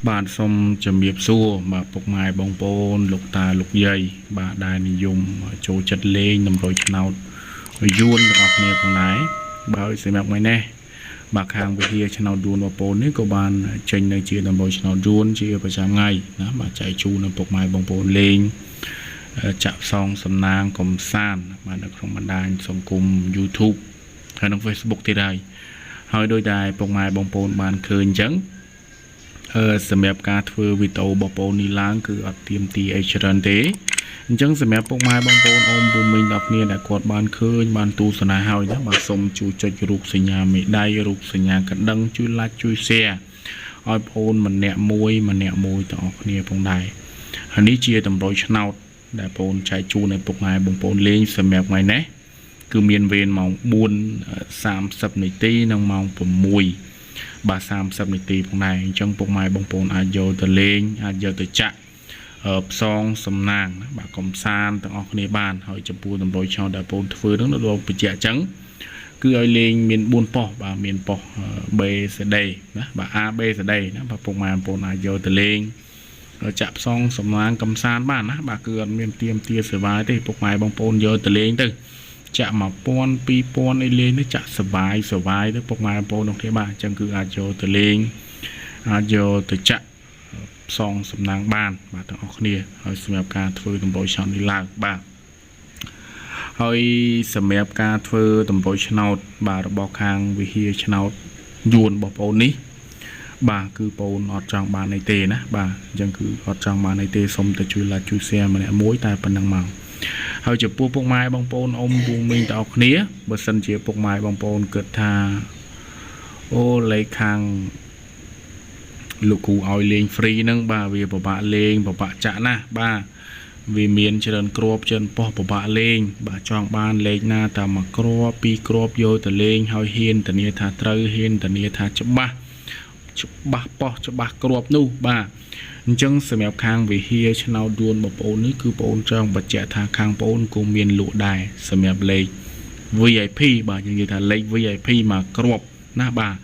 បាទសូមជំរាបសួរបាទពុកម៉ែបងប្អូនលោកតាលោកយាយបាទដែលនិយមចូលចិត្តលេងតម្រុយឆ្នោតយួនទាំងអស់គ្នាផងដែរបើសម្រាប់ថ្ងៃនេះបាទខាងវិទ្យាឆ្នោតយួនបងប្អូននេះក៏បានចេញនៅជាតម្រុយឆ្នោតយួនជាប្រចាំថ្ងៃណាបាទចែកជូនដល់ពុកម៉ែបងប្អូនលេងចាក់ផ្សងសំណាងកំសាន្តបាទនៅក្នុងបណ្ដាញសង្គម YouTube ហើយនិង Facebook ទៀតហើយដោយតែពុកម៉ែបងប្អូនបានឃើញអញ្ចឹងសម្រាប់ការធ្វើវីដេអូបងប្អូននេះឡើងគឺអត់ទៀមទីអីច្រើនទេអញ្ចឹងសម្រាប់ពុកម៉ែបងប្អូនអូនពូមីងដល់គ្នាដែលគាត់បានឃើញបានទស្សនាហើយណាបាទសូមជួយចុចរូបសញ្ញាមេដៃរូបសញ្ញាកណ្ដឹងជួយ like ជួយ share ឲ្យបងប្អូនម្នាក់មួយទាំងអស់គ្នាផងដែរហើយនេះជាតម្រុយឆ្នោតដែលបងប្អូនចែកជូនឲ្យពុកម៉ែបងប្អូនលេងសម្រាប់ថ្ងៃនេះគឺមានវេនម៉ោង 4:30 នាទីនិងម៉ោង 6 បាទ30 នាទីផងដែរអញ្ចឹងពុកម៉ែបងប្អូនអាចយកទៅលេងអាចយកទៅចាក់ផ្សងសំណាងណាបាទកំសាន្តទាំងអស់គ្នាបានហើយចំពោះតម្រុយឆ្នោតដែលបងប្អូនធ្វើនឹងដល់បញ្ជាក់អញ្ចឹងគឺឲ្យលេងមាន4ប៉ុស្តិ៍បាទមានប៉ុស្តិ៍ B C D ណាបាទ A B C D ណាបាទពុកម៉ែបងប្អូនអាចយកទៅលេងចាក់ផ្សងសំណាងកំសាន្តបានណាបាទគឺអត់មានទៀមទាសេវាទេពុកម៉ែបងប្អូនយកទៅលេងទៅចាក់ 1000 2000 អីលេងទៅចាក់សវាយទៅពុកម៉ែបងប្អូននោះទេបាទអញ្ចឹងគឺអាចយកទៅលេងអាចយកទៅចាក់ផ្សងសំណាងបានបាទទាំងអស់គ្នាហើយសម្រាប់ការធ្វើតម្រុយឆ្នោតនេះឡើងបាទហើយសម្រាប់ការធ្វើតម្រុយឆ្នោតបាទរបស់ខាងវិហារឆ្នោតយួនបងប្អូននេះបាទគឺបងប្អូនអត់ចង់បានអីទេណាបាទអញ្ចឹងគឺអត់ចង់បានអីទេសូមតែជួយ like ជួយ share ម្នាក់មួយតែប៉ុណ្្នឹងមកហើយចំពោះពុកម៉ែបងប្អូនអ៊ំពូមីងទាំងអស់គ្នាបើសិនជាពុកម៉ែបងប្អូនគិតថាអូលេខខាងលោកគ្រូឲ្យលេង free ហ្នឹងបាទវាពិបាកលេងពិបាកចាក់ណាបាទវាមានច្រើនគ្រាប់ច្រើនប៉ុស្តិ៍ពិបាកលេងបាទចង់បានលេខណាតែមួយគ្រាប់ពីរគ្រាប់យកទៅលេងហើយហ៊ានធានាថាត្រូវហ៊ានធានាថាច្បាស់ប៉ុស្តិ៍ច្បាស់គ្រាប់នោះបាទអញ្ចឹងសម្រាប់ខាងវិហារឆ្នោតយួនបងប្អូននេះគឺបងប្អូនចង់បញ្ជាក់ថាខាងបងប្អូនក៏មានលក់ដែរសម្រាប់លេខ VIP បាទយើងនិយាយថាលេខ VIP មកគ្រាប់ណាបាទ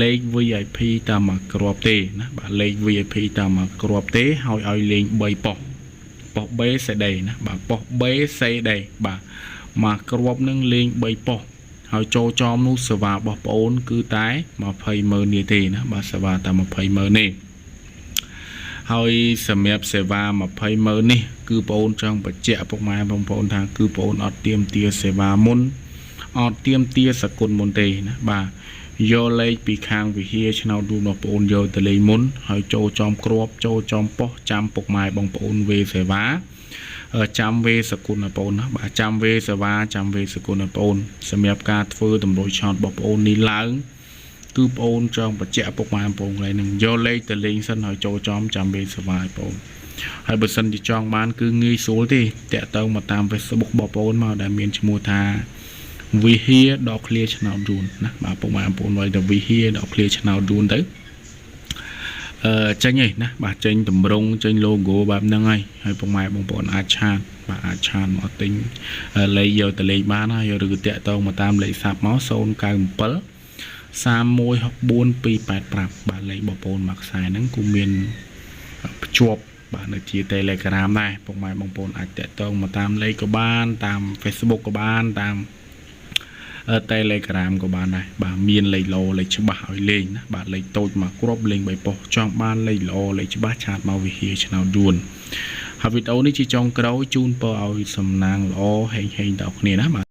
លេខ VIP តាមមកគ្រាប់ទេណាបាទលេខ VIP តាមមកគ្រាប់ទេហើយឲ្យលេង3ប៉ុស្តិ៍ប៉ុស្តិ៍ B C D ណាបាទប៉ុស្តិ៍ B C D បាទមកគ្រាប់នឹងលេង3ប៉ុស្តិ៍ហើយចូលចំនោះសេវារបស់បងប្អូនគឺតែ20,000នេះទេណាបាទសេវាតែ20,000នេះហើយសម្រាប់សេវា20,000នេះគឺបងប្អូនចង់បញ្ជាក់ពុកម៉ែបងប្អូនថាគឺបងប្អូនអត់ទៀមទាសេវាមុនអត់ទៀមទាសគុណមុនទេណាបាទយកលេខពីខាងវិហារឆ្នោតយួនបងប្អូនយកទៅលេងមុនហើយចូលចំគ្រាប់ចូលចំប៉ុស្តិ៍ចាំពុកម៉ែបងប្អូនវេសេវាចាំវេសគុណបងប្អូនណាបាទចាំវេសេវាចាំវេសគុណបងប្អូនសម្រាប់ការធ្វើតម្រុយឆ្នោតបងប្អូននេះឡើងគឺបងប្អូនចង់បញ្ជាក់ពុកម៉ែបងប្អូនឡើយនឹងយកលេខទៅលេងសិនហើយចូលចំចាំវេសេវាបងប្អូនហើយបើសិនជាចង់បានគឺងាយស្រួលទេតាក់ទងមកតាម Facebook បងប្អូនមកដែលមានឈ្មោះថាវិហារដកឃ្លាឆ្នោតយួនណាបាទពុកម៉ែបងប្អូនឲ្យតែវិហារដកឃ្លាឆ្នោតយួនទៅចេញហើយណាបាទចេញតម្រង់ចេញ logo បែបហ្នឹងហើយពុកម៉ែបងប្អូនអាចឆាតបាទអាចឆាតមកទិញលេខយកទៅលេខបានហើយឬតាក់ទងមកតាមលេខសាប់មក097 3164 285បាទលេខបងប្អូនមួយខ្សែហ្នឹងគឺមានភ្ជាប់បាទនៅជា Telegram ដែរពុកម៉ែបងប្អូនអាចតាក់ទងមកតាមលេខក៏បានតាម Facebook ក៏បានតាម Telegram ក៏បានដែរបាទមានលេខល្អលេខច្បាស់ឲ្យលេងណាបាទលេខតូចមកគ្រាប់លេង3ប៉ុស្តិ៍ចង់បានលេខល្អលេខច្បាស់ឆាតមកវិហារឆ្នោតយួនហើយវីដេអូនេះជាចុងក្រោយជូនពរឲ្យសំណាងល្អហេងៗដល់គ្នាណាបាទ